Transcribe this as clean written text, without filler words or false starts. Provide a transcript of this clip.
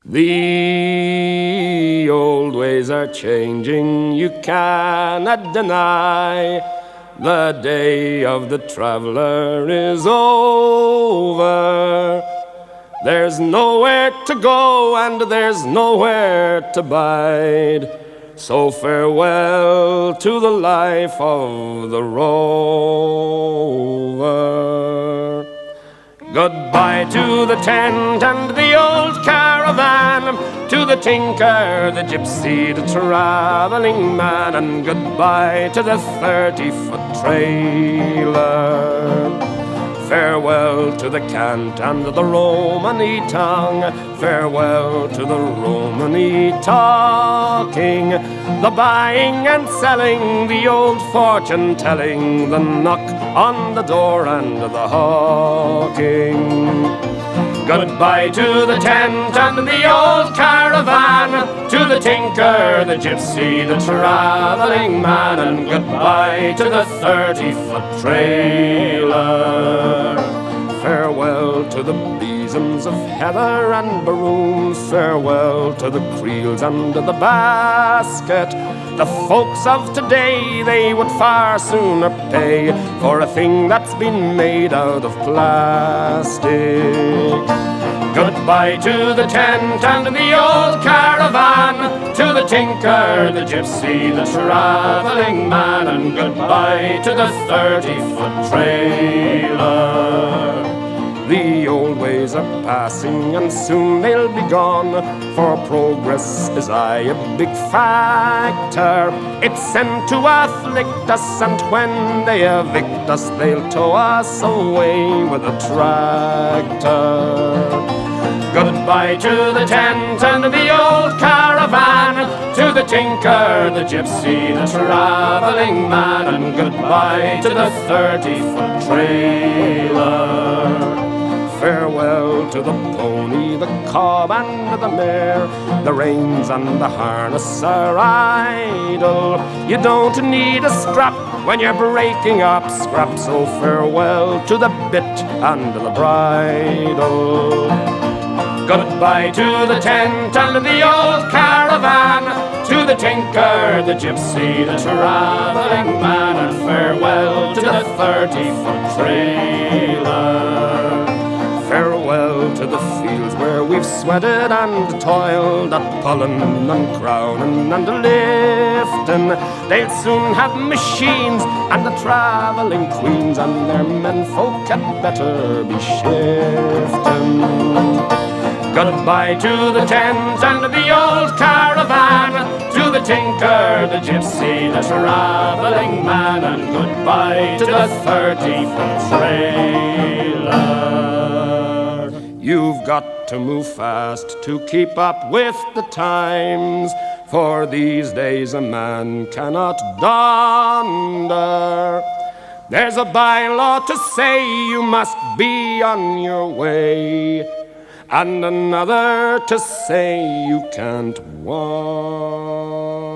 The old ways are changing, you cannot deny. The day of the traveler is over. There's nowhere to go and there's nowhere to bide. So farewell to the life of the rover. Goodbye to the tent and the old caravan, to the tinker, the gypsy, the traveling man, and goodbye to the 30-foot trailer. Farewell to the cant and the Romany tongue, farewell to the Romany talking, the buying and selling, the old fortune telling, the knock on the door and the hawking. Goodbye to the tent and the old caravan, to the tinker, the gypsy, the traveling man, and goodbye to the 30-foot trailer. Farewell to the besoms of heather and baroon, farewell to the creels and the basket. The folks of today, they would far sooner pay for a thing that's been made out of plastic. Goodbye to the tent and the old caravan, to the tinker, the gypsy, the traveling man, and goodbye to the 30-foot trailer. The old ways are passing and soon they'll be gone, for progress is aye a big factor. It's sent to afflict us, and when they evict us, they'll tow us away with a tractor. Goodbye to the tent and the old caravan, to the tinker, the gypsy, the traveling man, and goodbye to the 30-foot trailer. Farewell to the pony, the cob and the mare, the reins and the harness are idle. You don't need a strap when you're breaking up scrap, so farewell to the bit and the bridle. Goodbye to the tent and the old caravan, to the tinker, the gypsy, the traveling man, and farewell to the 30-foot trailer. Farewell to the fields where we've sweated and toiled at pulling and crowning and lifting. They'll soon have machines and the travelling queens, and their menfolk had better be shifting. Goodbye to the tent and the old caravan, to the tinker, the gypsy, the travelling man, and goodbye to the 30-foot trailer. You've got to move fast to keep up with the times, for these days a man cannot donder. There's a bylaw to say you must be on your way, and another to say you can't wander.